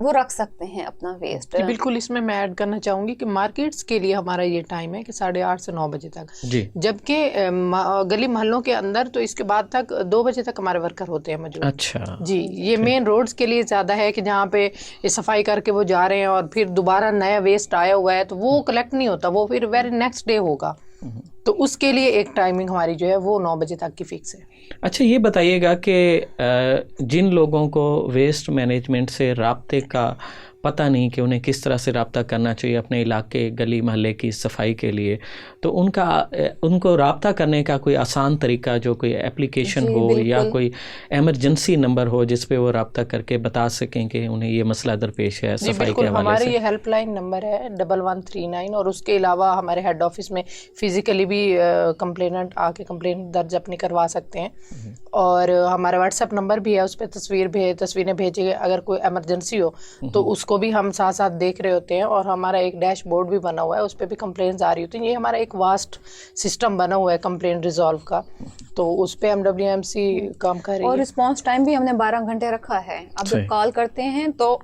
وہ رکھ سکتے ہیں اپنا ویسٹ. بالکل. اس میں ایڈ کرنا چاہوں گی کہ مارکیٹس کے لیے ہمارا یہ ٹائم ہے کہ 8:30 سے 9 بجے تک, جبکہ گلی محلوں کے اندر تو اس کے بعد تک 2 بجے تک ہمارے ورکر ہوتے ہیں موجود. اچھا جی, یہ مین روڈز کے لیے زیادہ ہے کہ جہاں پہ صفائی کر کے وہ جا رہے ہیں اور پھر دوبارہ نیا ویسٹ آیا ہوا ہے تو وہ کلیکٹ نہیں ہوتا, وہ پھر ویری نیکسٹ ڈے ہوگا. تو اس کے لیے ایک ٹائمنگ ہماری جو ہے وہ 9 بجے تک کی فکس ہے. اچھا, یہ بتائیے گا کہ جن لوگوں کو ویسٹ مینجمنٹ سے رابطے کا پتہ نہیں کہ انہیں کس طرح سے رابطہ کرنا چاہیے اپنے علاقے گلی محلے کی صفائی کے لیے, تو ان کو رابطہ کرنے کا کوئی آسان طریقہ, جو کوئی اپلیکیشن ہو یا کوئی ایمرجنسی نمبر ہو جس پہ وہ رابطہ کر کے بتا سکیں کہ انہیں یہ مسئلہ درپیش ہے صفائی کے حوالے سے؟ ہمارے یہ ہیلپ لائن نمبر ہے 1139, اور اس کے علاوہ ہمارے ہیڈ آفس میں فزیکلی بھی کمپلیننٹ آ کے کمپلین درج اپنی کروا سکتے ہیں, اور ہمارا واٹس ایپ نمبر بھی ہے, اس پہ تصویریں بھیجے اگر کوئی ایمرجنسی ہو تو اس کو بھی ہم ساتھ ساتھ دیکھ رہے ہوتے ہیں, اور ہمارا ایک ڈیش بورڈ بھی بنا ہوا ہے, اس پہ بھی کمپلینز آ رہی ہوتی ہیں. یہ ہمارا ایک واسٹ سسٹم بنا ہوا ہے کمپلین ریزالو کا, تو اس پہ MWMC کام کر رہی ہے. اور رسپانس ٹائم بھی ہم نے 12 گھنٹے رکھا ہے. آپ جب کال کرتے ہیں تو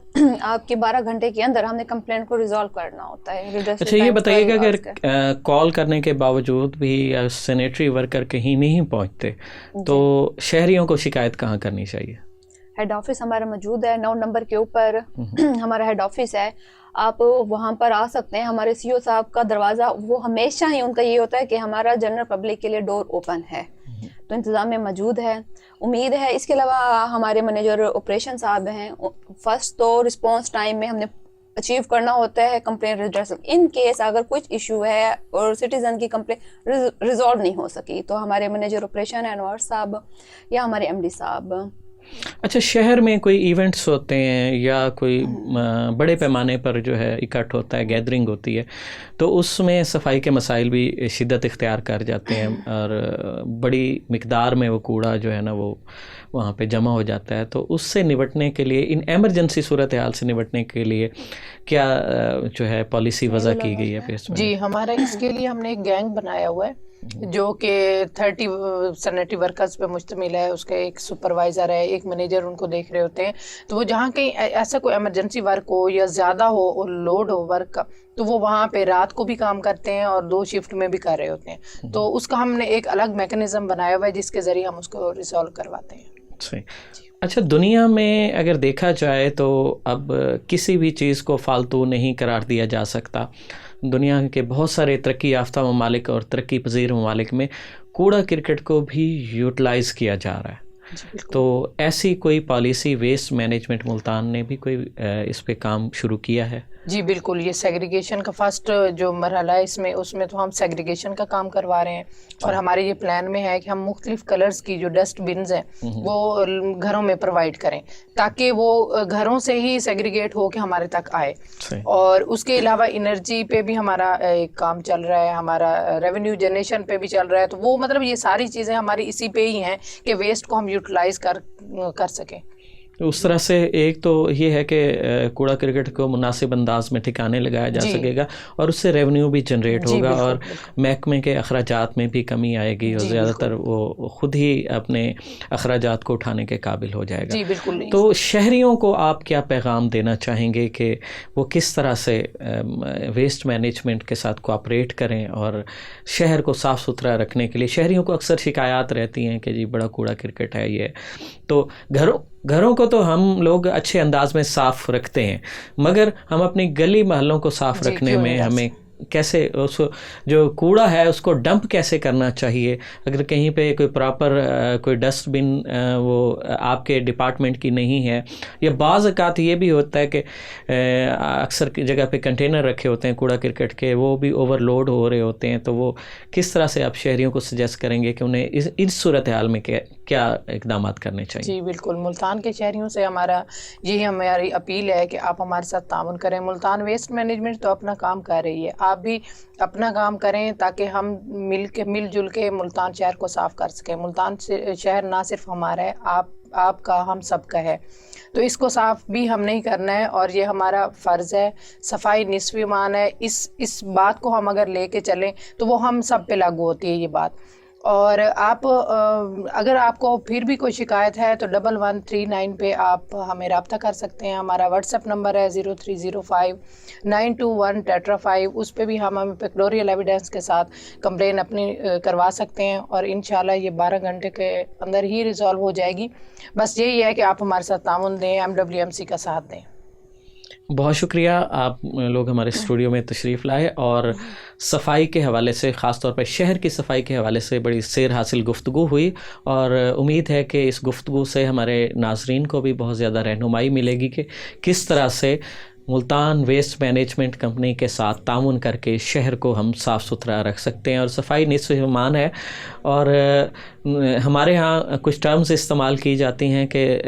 آپ کے 12 گھنٹے کے اندر ہم نے کمپلینٹ کو ریزالو کرنا ہوتا ہے. اچھا, یہ بتائیے گا کہ کال کرنے کے باوجود بھی سینیٹری ورکر کہیں نہیں پہنچتے تو شہریوں کو شکایت کہاں کرنی چاہیے؟ ہیڈ آفس ہمارا موجود ہے 9 نمبر کے اوپر ہمارا ہیڈ آفس ہے, آپ وہاں پر آ سکتے ہیں. ہمارے CO صاحب کا دروازہ وہ ہمیشہ ہی ان کا یہ ہوتا ہے کہ ہمارا جنرل پبلک کے لیے ڈور اوپن ہے, تو انتظام میں موجود ہے, امید ہے. اس کے علاوہ ہمارے مینیجر آپریشن صاحب ہیں, فرسٹ تو رسپانس ٹائم میں ہم نے اچیو کرنا ہوتا ہے کمپلین ریڈریسل. ان کیس اگر کچھ ایشو ہے اور سٹیزن کی کمپلین ریزالو نہیں ہو سکی تو ہمارے مینیجر آپریشن انور صاحب یا ہمارے MD صاحب. اچھا, شہر میں کوئی ایونٹس ہوتے ہیں یا کوئی بڑے پیمانے پر جو ہے اکٹھ ہوتا ہے, گیدرنگ ہوتی ہے, تو اس میں صفائی کے مسائل بھی شدت اختیار کر جاتے ہیں اور بڑی مقدار میں وہ کوڑا جو ہے نا وہ وہاں پہ جمع ہو جاتا ہے. تو اس سے نمٹنے کے لیے, ان ایمرجنسی صورتحال سے نمٹنے کے لیے کیا جو ہے پالیسی وضع کی گئی ہے؟ جی, ہمارا اس کے لیے ہم نے ایک گینگ بنایا ہوا ہے جو کہ 30 سینیٹری ورکرز پہ مشتمل ہے. اس کا ایک سپروائزر ہے, ایک مینیجر ان کو دیکھ رہے ہوتے ہیں. تو وہ جہاں کہیں ایسا کوئی ایمرجنسی ورک ہو یا زیادہ ہو اور لوڈ ہو ورک کا, تو وہ وہاں پہ رات کو بھی کام کرتے ہیں اور 2 شفٹ میں بھی کر رہے ہوتے ہیں. تو اس کا ہم نے ایک الگ میکنزم بنایا ہوا ہے جس کے ذریعے ہم اس کو ریزالو کرواتے ہیں. اچھا, دنیا میں اگر دیکھا جائے تو اب کسی بھی چیز کو فالتو نہیں قرار دیا جا سکتا. دنیا کے بہت سارے ترقی یافتہ ممالک اور ترقی پذیر ممالک میں کوڑا کرکٹ کو بھی یوٹیلائز کیا جا رہا ہے. تو ایسی کوئی پالیسی ویسٹ مینجمنٹ ملتان نے بھی کوئی اس پہ کام شروع کیا ہے؟ جی بالکل, یہ سیگریگیشن کا فرسٹ جو مرحلہ ہے اس میں تو ہم سیگریگیشن کا کام کروا رہے ہیں, اور ہمارے یہ پلان میں ہے کہ ہم مختلف کلرز کی جو ڈسٹ بنز ہیں وہ گھروں میں پرووائڈ کریں تاکہ وہ گھروں سے ہی سیگریگیٹ ہو کے ہمارے تک آئے. اور اس کے علاوہ انرجی پہ بھی ہمارا ایک کام چل رہا ہے, ہمارا ریونیو جنریشن پہ بھی چل رہا ہے. تو وہ مطلب یہ ساری چیزیں ہماری اسی پہ ہی ہیں کہ ویسٹ کو ہم یوٹیلائز کر سکیں. اس طرح سے ایک تو یہ ہے کہ کوڑا کرکٹ کو مناسب انداز میں ٹھکانے لگایا جا سکے گا اور اس سے ریونیو بھی جنریٹ ہوگا اور محکمے کے اخراجات میں بھی کمی آئے گی اور زیادہ تر وہ خود ہی اپنے اخراجات کو اٹھانے کے قابل ہو جائے گا. تو شہریوں کو آپ کیا پیغام دینا چاہیں گے کہ وہ کس طرح سے ویسٹ مینجمنٹ کے ساتھ کوآپریٹ کریں اور شہر کو صاف ستھرا رکھنے کے لیے؟ شہریوں کو اکثر شکایات رہتی ہیں کہ جی بڑا کوڑا کرکٹ ہے یہ. تو گھروں کو تو ہم لوگ اچھے انداز میں صاف رکھتے ہیں, مگر ہم اپنی گلی محلوں کو صاف رکھنے میں ہمیں کیسے اس جو کوڑا ہے اس کو ڈمپ کیسے کرنا چاہیے؟ اگر کہیں پہ کوئی پراپر کوئی ڈسٹ بن وہ آپ کے ڈپارٹمنٹ کی نہیں ہے, یا بعض اوقات یہ بھی ہوتا ہے کہ اکثر جگہ پہ کنٹینر رکھے ہوتے ہیں کوڑا کرکٹ کے, وہ بھی اوور لوڈ ہو رہے ہوتے ہیں, تو وہ کس طرح سے آپ شہریوں کو سجیسٹ کریں گے کہ انہیں اس صورتحال میں کیا اقدامات کرنے چاہیے؟ جی بالکل, ملتان کے شہریوں سے ہماری اپیل ہے کہ آپ ہمارے ساتھ تعاون کریں. ملتان ویسٹ مینجمنٹ تو اپنا کام کر رہی ہے, آپ بھی اپنا کام کریں تاکہ ہم مل جل کے ملتان شہر کو صاف کر سکیں. ملتان شہر نہ صرف ہمارا ہے, آپ کا, ہم سب کا ہے. تو اس کو صاف بھی ہم نہیں کرنا ہے اور یہ ہمارا فرض ہے. صفائی نصف ایمان ہے. اس بات کو ہم اگر لے کے چلیں تو وہ ہم سب پہ لاگو ہوتی ہے یہ بات. اور آپ اگر آپ کو پھر بھی کوئی شکایت ہے تو 1139 پہ آپ ہمیں رابطہ کر سکتے ہیں. ہمارا واٹس ایپ نمبر ہے 0305921335. اس پہ بھی ہم ہمیں پکٹوریل ایویڈنس کے ساتھ کمپلین اپنی کروا سکتے ہیں اور انشاءاللہ یہ 12 گھنٹے کے اندر ہی ریزالو ہو جائے گی. بس یہی ہے کہ آپ ہمارے ساتھ تعاون دیں, MWMC کا ساتھ دیں. بہت شکریہ آپ لوگ ہمارے اسٹوڈیو میں تشریف لائے اور صفائی کے حوالے سے, خاص طور پر شہر کی صفائی کے حوالے سے بڑی سیر حاصل گفتگو ہوئی, اور امید ہے کہ اس گفتگو سے ہمارے ناظرین کو بھی بہت زیادہ رہنمائی ملے گی کہ کس طرح سے ملتان ویسٹ مینجمنٹ کمپنی کے ساتھ تعاون کر کے شہر کو ہم صاف ستھرا رکھ سکتے ہیں. اور صفائی نصف ایمان ہے, اور ہمارے ہاں کچھ ٹرمز استعمال کی جاتی ہیں کہ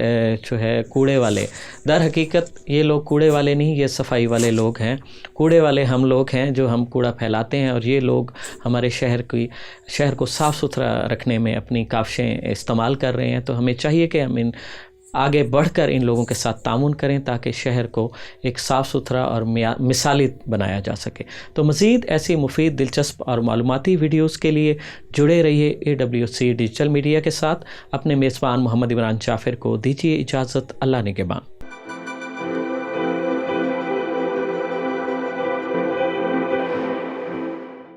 جو ہے کوڑے والے, در حقیقت یہ لوگ کوڑے والے نہیں, یہ صفائی والے لوگ ہیں. کوڑے والے ہم لوگ ہیں جو ہم کوڑا پھیلاتے ہیں, اور یہ لوگ ہمارے شہر کو صاف ستھرا رکھنے میں اپنی کاوشیں استعمال کر رہے ہیں. تو ہمیں چاہیے کہ ہم آگے بڑھ کر ان لوگوں کے ساتھ تعاون کریں تاکہ شہر کو ایک صاف ستھرا اور مثالی بنایا جا سکے. تو مزید ایسی مفید, دلچسپ اور معلوماتی ویڈیوز کے لیے جڑے رہیے AWC ڈیجیٹل میڈیا کے ساتھ. اپنے میزبان محمد عمران جعفر کو دیجیے اجازت. اللہ نگہبان.